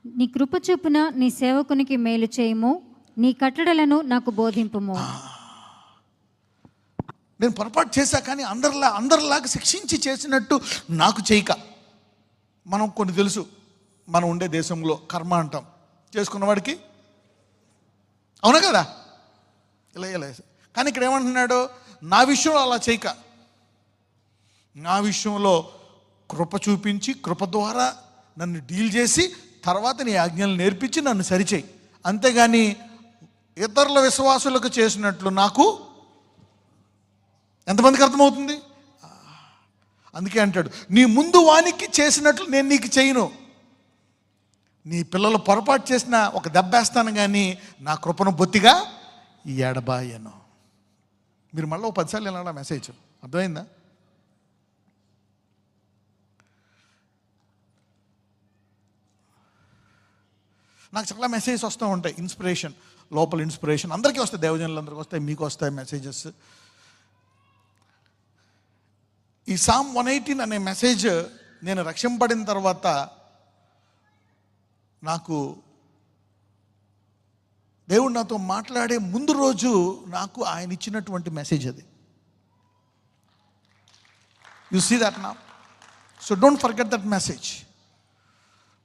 నీ కృప చొప్పున నీ సేవకునికి మేలు చేయము, నీ కట్టడలను నాకు బోధింపుము. నేను పొరపాటు చేశా కానీ అందరిలాగా శిక్షించి చేసినట్టు నాకు చేయక. మనం కొన్ని తెలుసు, మనం ఉండే దేశంలో కర్మ అంటాం, చేసుకున్నవాడికి. అవునా కదా? ఇలా కానీ ఇక్కడ ఏమంటున్నాడు, నా విషయంలో అలా చేయక, నా విషయంలో కృప చూపించి కృప ద్వారా నన్ను డీల్ చేసి తర్వాత నీ ఆజ్ఞలు నేర్పించి నన్ను సరిచేయి. అంతేగాని ఇతరుల విశ్వాసులకు చేసినట్లు నాకు ఎంతమందికి అర్థమవుతుంది? అందుకే అంటాడు, నీ ముందు వానికి చేసినట్లు నేను నీకు చేయను. నీ పిల్లలు పొరపాటు చేసిన ఒక దెబ్బేస్తాను కానీ నా కృపను బొత్తిగా ఎడబాయను. మీరు మళ్ళీ 10 సార్లు వెళ్ళాడా మెసేజ్? అర్థమైందా? నాకు చాలా మెసేజెస్ వస్తూ ఉంటాయి, ఇన్స్పిరేషన్, లోపల ఇన్స్పిరేషన్ అందరికీ వస్తాయి, దేవజనులందరికీ వస్తాయి, మీకు వస్తాయి మెసేజెస్. ఈ సామ్ 118 అనే మెసేజ్ నేను రక్షింపబడిన తర్వాత నాకు దేవుడు నాతో మాట్లాడే ముందు రోజు నాకు ఆయన ఇచ్చినటువంటి మెసేజ్ అది. You see that now. So don't forget that message,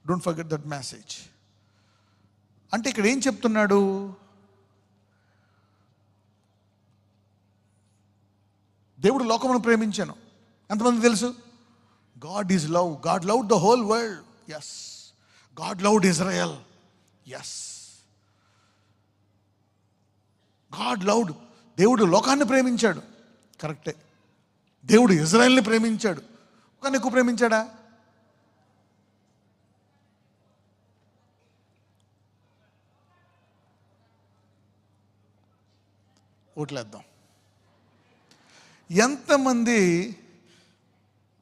don't forget that message. అంటే ఇక్కడ ఏం చెప్తున్నాడు? దేవుడు లోకమును ప్రేమించాను. ఎంతమంది తెలుసు? God is love. God loved the whole world. Yes. God loved Israel. Yes. God loved. దేవుడు లోకాన్ని ప్రేమించాడు, కరెక్టే. దేవుడు ఇజ్రాయెల్ని ప్రేమించాడు. కానీ ఎక్కువ ప్రేమించాడా? ఓట్లేద్దాం. ఎంతమంది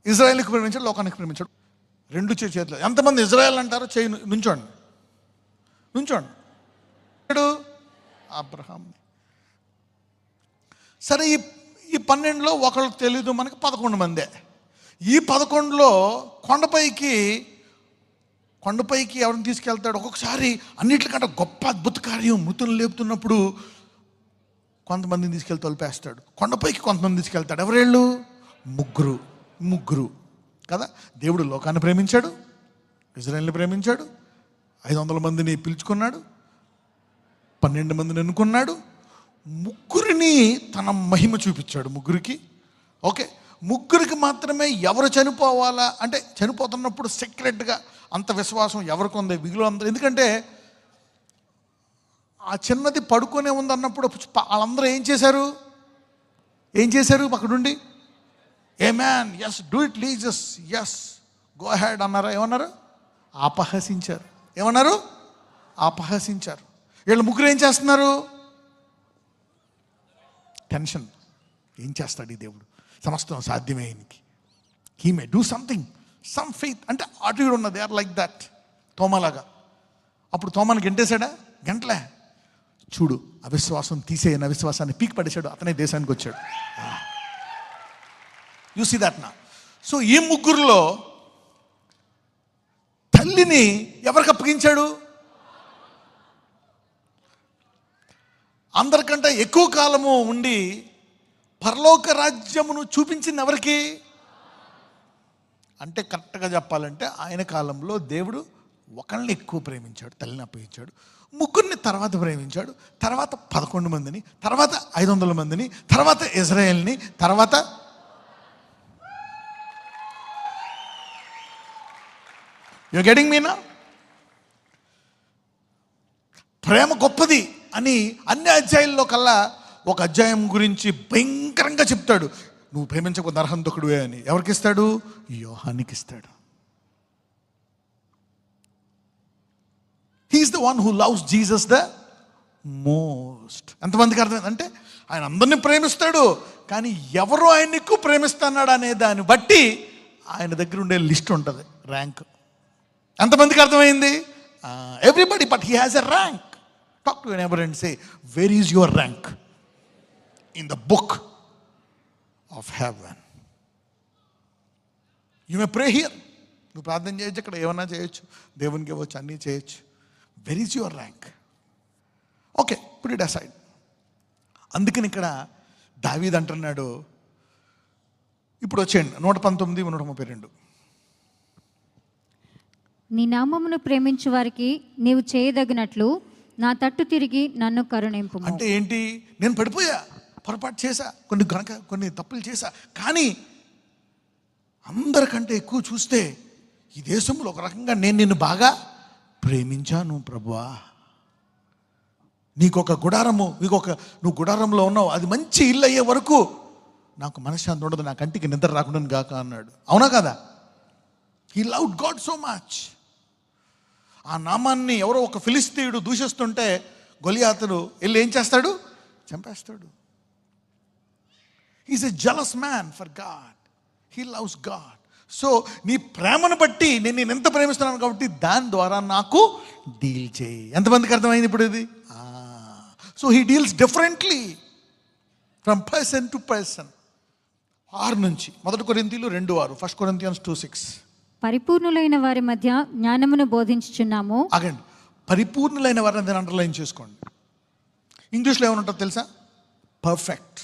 ఇజ్రాయెల్కి ప్రేమించాడు, లోకానికి ప్రేమించాడు? 2 చేతులు. ఎంతమంది ఇజ్రాయెల్ అంటారో చేయి నుంచోండి. అబ్రహాం. సరే, ఈ 12లో ఒకళ్ళు తెలీదు మనకి, 11 మందే. ఈ 11లో కొండపైకి ఎవరిని తీసుకెళ్తాడు? ఒక్కొక్కసారి అన్నిటికంటే గొప్ప అద్భుత కార్యం, మృతులు లేపుతున్నప్పుడు కొంతమందిని తీసుకెళ్ళి తొలిపేస్తాడు. కొండపైకి కొంతమంది తీసుకెళ్తాడు. ఎవరేళ్ళు? ముగ్గురు కదా. దేవుడు లోకాన్ని ప్రేమించాడు, ఇజ్రాయెల్ని ప్రేమించాడు, 500 మందిని పిలుచుకున్నాడు, 12 మందిని ఎన్నుకున్నాడు, ముగ్గురిని తన మహిమ చూపించాడు. ముగ్గురికి మాత్రమే ఎవరు చనిపోవాలా అంటే చనిపోతున్నప్పుడు సీక్రెట్గా అంత విశ్వాసం ఎవరికి ఉంది? మిగిలిన అందరూ, ఎందుకంటే ఆ చిన్నది పడుకొనే ఉందన్నప్పుడు వాళ్ళందరూ ఏం చేశారు? అక్కడుండి hey man, yes, do it లీజస్, ఎస్, గో హెడ్ అన్నారా? ఏమన్నారు? అపహసించారు. ఏమన్నారు? అపహసించారు. వీళ్ళు ముగ్గురు ఏం చేస్తున్నారు? టెన్షన్. ఏం చేస్తాడు ఈ దేవుడు? సమస్తం సాధ్యమే ఆయనకి. He may do something, some faith. అంటే అటు ఉన్నది, దే ఆర్ లైక్ దట్. తోమలాగా. అప్పుడు తోమని గెంటేశాడా? గంటలే. చూడు, అవిశ్వాసం తీసేయని అవిశ్వాసాన్ని పీకి పడేశాడు, అతనే దేశానికి వచ్చాడు. యు సీ దట్ నా. సో ఈ ముగ్గురులో తల్లిని ఎవరికి అప్పగించాడు? అందరికంటే ఎక్కువ కాలము ఉండి పరలోక రాజ్యమును చూపించింది ఎవరికి? అంటే కరెక్ట్గా చెప్పాలంటే ఆయన కాలంలో దేవుడు ఒకళ్ళని ఎక్కువ ప్రేమించాడు, తల్లిని అప్పగించాడు. ముగ్గురిని తర్వాత ప్రేమించాడు, తర్వాత 11 మందిని, తర్వాత 500 మందిని, తర్వాత ఇజ్రాయెల్ని, తర్వాత యు గెటింగ్ మీ నా? ప్రేమ గొప్పది అని అన్ని అధ్యాయుల్లో కల్లా ఒక అధ్యాయం గురించి భయంకరంగా చెప్తాడు. నువ్వు ప్రేమించకపోతే నరహంతకుడివే అని. ఎవరికి ఇస్తాడు? యోహానికి ఇస్తాడు. He is the one who loves Jesus the most. ఎంతమందికి అర్థమైంది? అంటే ఆయన అందరినీ ప్రేమిస్తాడు, కానీ ఎవరు ఆయన ఎక్కువ ప్రేమిస్తున్నాడు అనే దాన్ని బట్టి ఆయన దగ్గర ఉండే లిస్ట్ ఉంటుంది, ర్యాంక్. ఎంతమందికి అర్థమైంది? Everybody, but he has a rank. Talk to your neighbour and say, where is your rank in the book of haven? You may pray here. నువ్వు ప్రార్థన చేయొచ్చు, ఇక్కడ ఏమన్నా చేయొచ్చు, దేవునికి ఇవ్వచ్చు, అన్నీ చేయొచ్చు. Where is your rank? Okay, put it aside. అందుకని ఇక్కడ దావీద్ అంటున్నాడు, ఇప్పుడు వచ్చేయండి 119, 132. నీ నామమును ప్రేమించు వారికి నీవు చేయదగినట్లు నా తట్టు తిరిగి నన్ను కరుణింపు. అంటే ఏంటి? నేను పడిపోయా, పొరపాటు చేశా, కొన్ని తప్పులు చేశా, కానీ అందరికంటే ఎక్కువ చూస్తే ఈ దేశంలో ఒక రకంగా నేను నిన్ను బాగా ప్రేమించాను ప్రభువా. నీకొక గుడారము, నువ్వు గుడారంలో ఉన్నావు, అది మంచి ఇల్లు అయ్యే వరకు నాకు మనశ్శాంతి ఉండదు, నా కంటికి నిద్ర రాకుండా గాక అన్నాడు. అవునా కదా? He loved God so much. ఆ నామాన్ని ఎవరో ఒక ఫిలిస్తీయుడు దూషిస్తుంటే గొలియాతును వెళ్ళి ఏం చేస్తాడు? చంపేస్తాడు. He's a jealous man for God. He loves God. So నీ ప్రేమను బట్టి నేను ఎంత ప్రేమిస్తున్నాను కాబట్టి దాని ద్వారా నాకు డీల్ చేయి. ఎంతమందికి అర్థమైంది ఇప్పుడు ఇది? So he deals differently from person to person. 6 నుంచి 1 కొరింథీయులు 2:6, 1 Corinthians 2:6. పరిపూర్ణులైన వారి మధ్య జ్ఞానమును బోధించుచున్నాము. ఆగండి, పరిపూర్ణులైన వారిని దాన్ని అండర్లైన్ చేసుకోండి. ఇంగ్లీష్లో ఏమైనా ఉంటుందో తెలుసా? పర్ఫెక్ట్.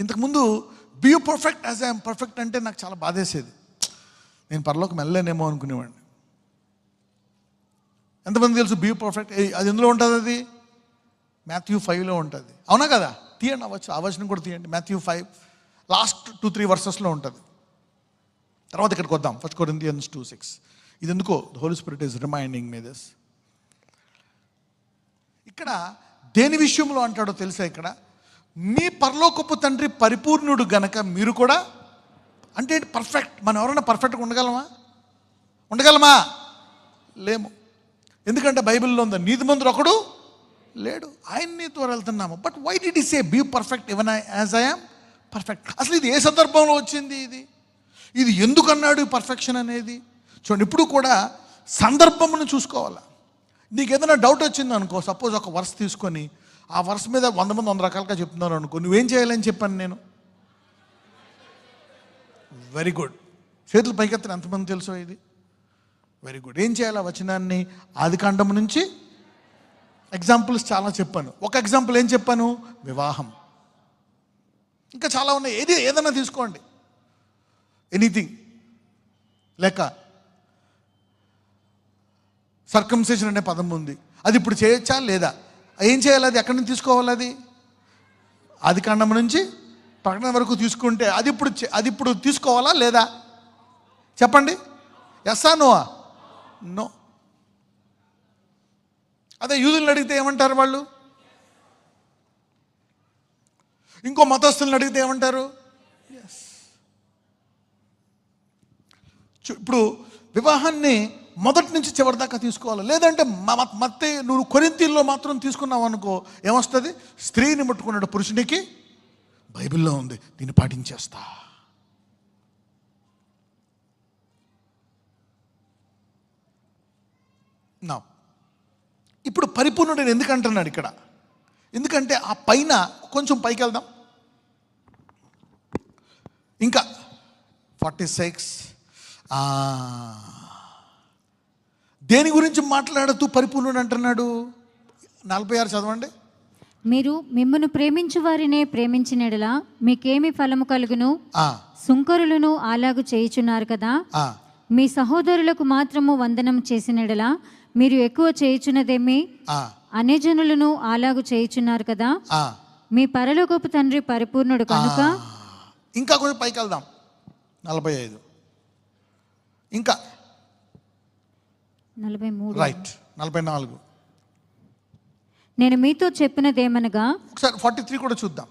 ఇంతకుముందు be perfect as I'm perfect అంటే నాకు చాలా బాధేసేది. నేను పరలోకం వెళ్ళలేనేమో అనుకునేవాడిని. ఎంతమంది తెలుసు బీ పర్ఫెక్ట్? అది ఎందులో ఉంటుంది? అది Matthew 5లో ఉంటుంది. అవునా కదా? తీయండి, అవ్వచ్చు, ఆ వచనం కూడా తీయండి. Matthew 5 లాస్ట్ 2-3 వర్సెస్లో ఉంటుంది. తర్వాత ఇక్కడికి వద్దాం, 1 Corinthians 2:6. ఇది ఎందుకో the Holy Spirit is reminding me this. ఇక్కడ దేని విషయంలో అంటాడో తెలుసా? ఇక్కడ మీ పరలోకపు తండ్రి పరిపూర్ణుడు గనక మీరు కూడా, అంటే పర్ఫెక్ట్. మనం ఎవరైనా పర్ఫెక్ట్గా ఉండగలమా? లేము. ఎందుకంటే బైబిల్లో ఉంది, నీతిమంతుడు ఒకడు లేడు, ఆయన్ని ద్వారా వెళ్తున్నాము. But why did he say be perfect even as I am perfect? అసలు ఇది ఏ సందర్భంలో వచ్చింది? ఇది ఎందుకు అన్నాడు పర్ఫెక్షన్ అనేది? చూడండి, ఇప్పుడు కూడా సందర్భమును చూసుకోవాలా. నీకు ఏదైనా డౌట్ వచ్చింది అనుకో, సపోజ్ ఒక వర్స్ తీసుకొని ఆ వర్స్ మీద 100 మంది 100 రకాలుగా చెప్తున్నారు అనుకో, నువ్వేం చేయాలని చెప్పాను నేను? Very good. చేతులు పైకెత్తిన ఎంతమంది తెలుసో ఇది? Very good. ఏం చేయాలి? వచనాన్ని ఆదికాండం నుంచి ఎగ్జాంపుల్స్ చాలా చెప్పాను. ఒక ఎగ్జాంపుల్ ఏం చెప్పాను? వివాహం. ఇంకా చాలా ఉన్నాయి. ఏదైనా తీసుకోండి, ఎనీథింగ్. లేక సర్కంసెషన్ అనే పదం ఉంది, అది ఇప్పుడు చేయొచ్చా లేదా? ఏం చేయాలి? అది ఎక్కడి నుంచి తీసుకోవాలి? అది ఆదికాండం నుంచి ప్రకటన వరకు తీసుకుంటే అది ఇప్పుడు తీసుకోవాలా లేదా? చెప్పండి. ఎస్సా నోవా? నో. అదే యూదులను అడిగితే ఏమంటారు వాళ్ళు? ఇంకో మతస్థులను అడిగితే ఏమంటారు? ఎస్. ఇప్పుడు వివాహాన్ని మొదటి నుంచి చివరి దాకా తీసుకోవాలి. లేదంటే మత్తే నువ్వు కొరింథీయుల్లో మాత్రం తీసుకున్నావు అనుకో, ఏమొస్తుంది? స్త్రీని ముట్టుకున్నాడు పురుషునికి బైబిల్లో ఉంది, దీన్ని పాటించేస్తా. నా ఇప్పుడు పరిపూర్ణుడు ఎందుకు అంటున్నాడు ఇక్కడ? ఎందుకంటే ఆ పైన కొంచెం పైకి వెళ్దాం. ఇంకా 46 దేని గురించి మాట్లాడుతూ పరిపూర్ణుడు అంటున్నాడు? 46 చదవండి. మీరు మిమ్మును ప్రేమించు వారినే ప్రేమించినెడలా మీకేమి ఫలము కలుగును? సుంకరులను అలాగు చేయుచున్నారు కదా. మీ సహోదరులకు మాత్రము వందనం చేసినెడలా మీరు ఎక్కువ చేయుచున్నదేమి? అనేజనులను అలాగు చేయుచున్నారు కదా. మీ పరలోకపు తండ్రి పరిపూర్ణుడు కనుక. ఇంకా కొంచెం పైకి వెళ్దాం. 45 ఇంకా 43 రైట్. 44 నేను మీతో చెప్పినదేమనగా, ఒకసారి 43 కూడా చూద్దాం.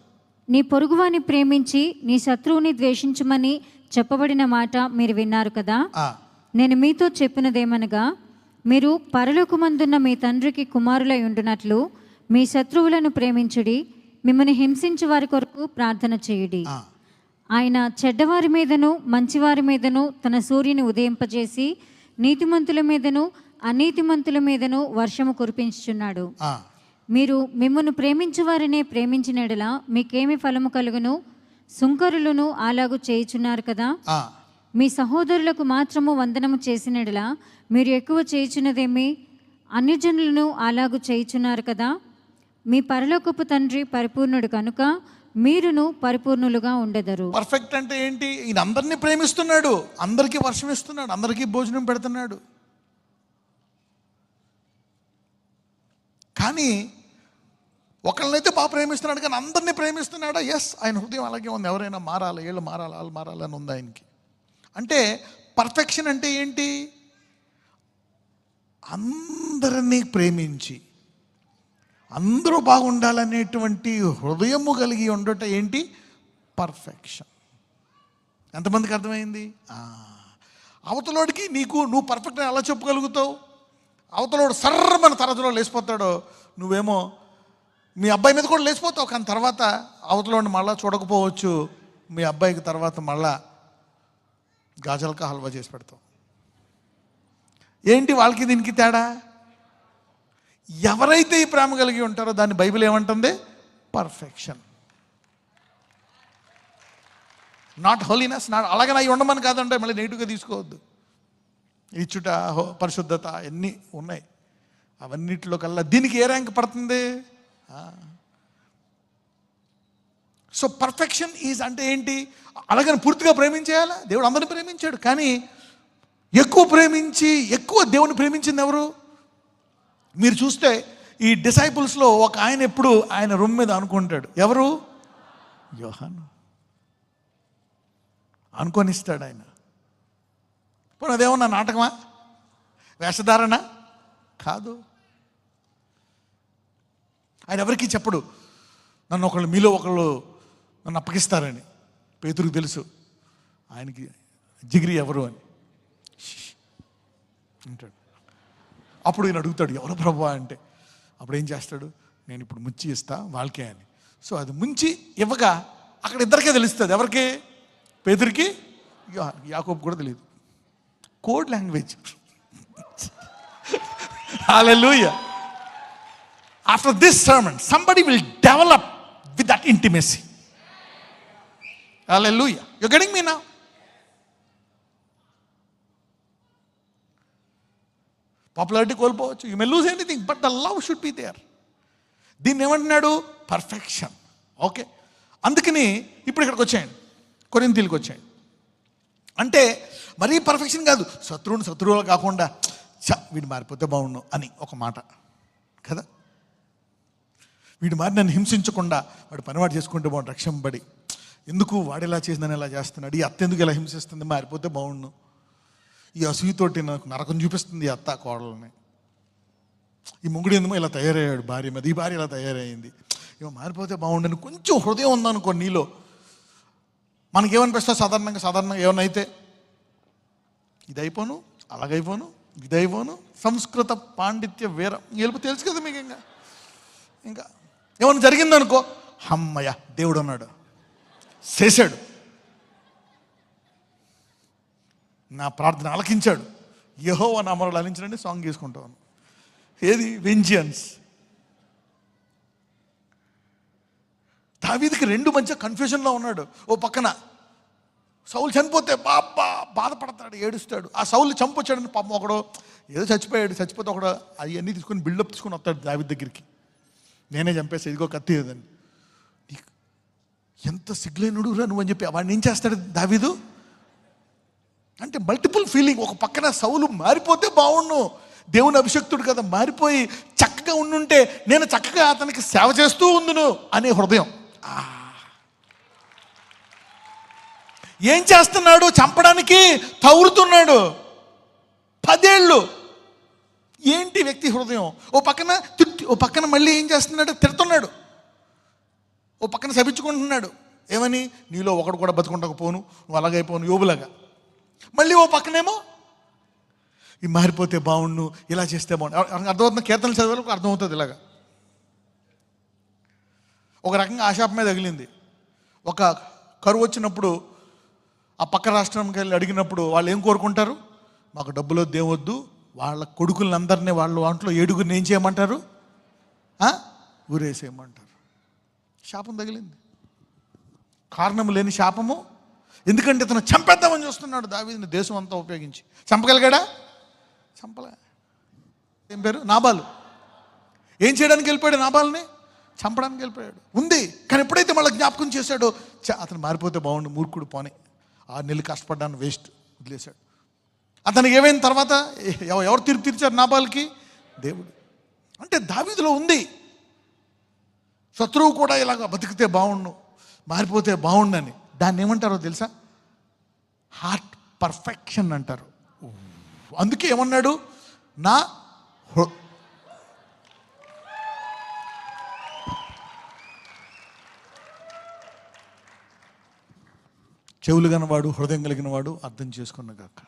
నీ పొరుగువాని ప్రేమించి నీ శత్రువుని ద్వేషించమని చెప్పబడిన మాట మీరు విన్నారు కదా. నేను మీతో చెప్పినదేమనగా, మీరు పరలోకమందున్న మీ తండ్రికి కుమారులై ఉండునట్లు మీ శత్రువులను ప్రేమించుడి, మిమ్మల్ని హింసించు వారి కొరకు ప్రార్థన చేయుడి. ఆయన చెడ్డవారి మీదను మంచివారి మీదను తన సూర్యుని ఉదయింపజేసి నీతిమంతుల మీదను అనీతిమంతుల మీదను వర్షము కురిపించుచున్నాడు. మీరు మిమ్మల్ని ప్రేమించు వారినే ప్రేమించినడలా మీకేమి ఫలము కలుగును? సుంకరులను అలాగు చేయుచున్నారు కదా. మీ సహోదరులకు మాత్రము వందనము చేసినడలా మీరు ఎక్కువ చేయుచున్నదేమి? అన్యజనులను అలాగు చేయుచున్నారు కదా. మీ పరలోకపు తండ్రి పరిపూర్ణుడు కనుక మీరును పరిపూర్ణులుగా ఉండెదరు. పర్ఫెక్ట్ అంటే ఏంటి? ఈయన అందరినీ ప్రేమిస్తున్నాడు, అందరికీ వర్షం ఇస్తున్నాడు, అందరికీ భోజనం పెడుతున్నాడు. కానీ ఒకళ్ళనైతే బాగా ప్రేమిస్తున్నాడు, కానీ అందరినీ ప్రేమిస్తున్నాడా? ఎస్, ఆయన హృదయం అలాగే ఉంది. ఎవరైనా మారాలి, వీళ్ళు మారాలి, వాళ్ళు మారాలని ఉంది ఆయనకి. అంటే పర్ఫెక్షన్ అంటే ఏంటి? అందరినీ ప్రేమించి అందరూ బాగుండాలనేటువంటి హృదయము కలిగి ఉండట ఏంటి? పర్ఫెక్షన్. ఎంతమందికి అర్థమైంది? అవతలోడికి నువ్వు పర్ఫెక్ట్ అని ఎలా చెప్పగలుగుతావు? అవతలోడు సర్రమన తరగతిలో లేచిపోతాడో, నువ్వేమో మీ అబ్బాయి మీద కూడా లేచిపోతావు, కానీ తర్వాత అవతలోడిని మళ్ళీ చూడకపోవచ్చు. మీ అబ్బాయికి తర్వాత మళ్ళా గాజల్కా హల్వా చేసి పెడతావు. ఏంటి వాళ్ళకి దీనికి తేడా? ఎవరైతే ఈ ప్రేమ కలిగి ఉంటారో దాన్ని బైబిల్ ఏమంటుంది? పర్ఫెక్షన్. Not holiness. అలాగే అవి ఉండమని కాదంటే మళ్ళీ నెగిటివ్గా తీసుకోవద్దు. ఇచ్చుట, పరిశుద్ధత అన్నీ ఉన్నాయి. అవన్నిటిలో కల్లా దీనికి ఏ ర్యాంక్ పడుతుంది? సో పర్ఫెక్షన్ ఈజ్ అంటే ఏంటి? అలాగని పూర్తిగా ప్రేమించేయాలా? దేవుడు అందరిని ప్రేమించాడు, కానీ ఎక్కువ ప్రేమించి ఎక్కువ దేవుని ప్రేమించింది ఎవరు? మీరు చూస్తే ఈ డిసైపుల్స్లో ఒక ఆయన ఎప్పుడు ఆయన రొమ్ము మీద అనుకుంటాడు. ఎవరు? యోహాను. అనుకొనిస్తాడు ఆయన. ఇప్పుడు అదేమన్నా నాటకమా, వేషధారణ? కాదు. ఆయన ఎవరికి చెప్పడు మీలో ఒకళ్ళు నన్ను అప్పగిస్తారని. పేతురుకు తెలుసు ఆయనకి జిగిరి ఎవరు అని అంటాడు. అప్పుడు ఈయన అడుగుతాడు, ఎవరు ప్రభువా అంటే. అప్పుడు ఏం చేస్తాడు? నేను ఇప్పుడు ముంచి ఇస్తా వాళ్ళకే అని. సో అది ముంచి ఇవ్వగా అక్కడ ఇద్దరికే తెలుస్తుంది. ఎవరికి? పేతురికి, యాకోబు కూడా తెలియదు. Code language. Hallelujah. After this sermon, somebody will develop with that intimacy. Hallelujah. You're getting me now? Popularity కోల్పోవచ్చు, you may lose anything, but the love should be there. దీన్ని ఏమంటున్నాడు? పర్ఫెక్షన్. ఓకే, అందుకని ఇప్పుడు ఇక్కడికి వచ్చాయండి, కొరింథీలకు వచ్చాయండి. అంటే మరీ పర్ఫెక్షన్ కాదు, శత్రువులు కాకుండా వీడు మారిపోతే బాగుండు అని ఒక మాట కదా. వీడు మారి నన్ను హింసించకుండా వాడు పనివాడు చేసుకుంటే బాగుండు, రక్షంబడి. ఎందుకు వాడు ఎలా చేసిందని ఎలా చేస్తున్నాడు, ఈ అత్త ఎందుకు ఎలా హింసిస్తుంది, మారిపోతే బాగుండు. ఈ అసూయతోటి నాకు నరకం చూపిస్తుంది అత్త కోడలని. ఈ మొగుడు ఎందుమో ఇలా తయారయ్యాడు భార్య మీద, ఈ భార్య ఇలా తయారయ్యింది, ఇవ మారిపోతే బాగుండని కొంచెం హృదయం ఉందనుకో నీలో. మనకేమనిపిస్తుంది? సాధారణంగా ఏమన్నా అయితే ఇది అయిపోను, అలాగైపోను, ఇది అయిపోను. సంస్కృత పాండిత్య వీరం గెలుపు తెలుసు కదా మీకు. ఇంకా ఏమన్నా జరిగిందనుకో, అమ్మయ్య దేవుడు అన్నాడు, చేశాడు, నా ప్రార్థన ఆలకించాడు, యెహోవా నామములో ఆలకించండి సాంగ్ చేసుకుంటాను. ఏది? వెంజియన్స్. దావీదుకి రెండు మధ్య కన్ఫ్యూజన్లో ఉన్నాడు. ఓ పక్కన సౌలు చనిపోతే బాధపడతాడు, ఏడుస్తాడు. ఆ సౌలు చంపొచ్చాడని పాపం ఒకడు ఏదో చచ్చిపోతే ఒకడు అవన్నీ తీసుకొని బిల్డప్ తీసుకొని వస్తాడు దావీదు దగ్గరికి. నేనే చంపేస్తా, ఇదిగో కత్తి ఏదని. ఎంత సిగ్గులేనుడు రా నువ్వు అని చెప్పి వాడిని ఏం చేస్తాడు దావీదు? అంటే మల్టిపుల్ ఫీలింగ్. ఒక పక్కన సౌలు మారిపోతే బాగుండు, దేవుని అభిషక్తుడు కదా, మారిపోయి చక్కగా ఉండుంటే నేను చక్కగా అతనికి సేవ చేస్తూ ఉందును అనే హృదయం. ఏం చేస్తున్నాడు? చంపడానికి తౌరుతున్నాడు 10 ఏళ్ళు. ఏంటి వ్యక్తి హృదయం? ఓ పక్కన మళ్ళీ ఏం చేస్తున్నాడు? తిడుతున్నాడు. ఓ పక్కన శపించుకుంటున్నాడు. ఏమని? నీలో ఒకడు కూడా బతుకుండకపోను, నువ్వు అలాగైపోను, యోబులాగా. మళ్ళీ ఓ పక్కనేమో ఈ మారిపోతే బాగుండు, ఇలా చేస్తే బాగుండు. అర్థమవుతుంది? కీర్తనలు చదివేలకు అర్థమవుతుంది. ఇలాగా ఒక రకంగా ఆశాపమే తగిలింది. ఒక కరువు వచ్చినప్పుడు ఆ పక్క రాష్ట్రంకి వెళ్ళి అడిగినప్పుడు వాళ్ళు ఏం కోరుకుంటారు? మాకు డబ్బులో దేవద్దు, వాళ్ళ కొడుకులందరినీ వాళ్ళ వాంట్లో 7గురిని ఏం చేయమంటారు? ఊరేసేయమంటారు. శాపం తగిలింది. కారణం లేని శాపము ఎందుకంటే ఇతను చంపేద్దామని చూస్తున్నాడు దావీదుని దేశం అంతా ఉపయోగించి. చంపగలిగాడా? చంపలే. ఏం పేరు? నాబాలు. ఏం చేయడానికి వెళ్ళిపోయాడు? నాబాల్ని చంపడానికి వెళ్ళిపోయాడు. ఉంది, కానీ ఎప్పుడైతే మళ్ళీ జ్ఞాపకం చేశాడో అతను మారిపోతే బాగుండు, మూర్ఖుడు పోనీ, 6 నెలలు కష్టపడ్డాను, వేస్ట్, వదిలేశాడు. అతనికి ఏమైనా తర్వాత ఎవరు తీర్పు తీర్చారు నాబాల్కి? దేవుడు. అంటే దావీదులో ఉంది, శత్రువు కూడా ఇలాగ బతికితే బాగుండు, మారిపోతే బాగుండని. దాన్ని ఏమంటారో తెలుసా? హార్ట్ పర్ఫెక్షన్ అంటారు. అందుకే ఏమన్నాడు? నా చెవులు గనవాడు, హృదయం కలిగిన వాడు అర్థం చేసుకున్నగాక.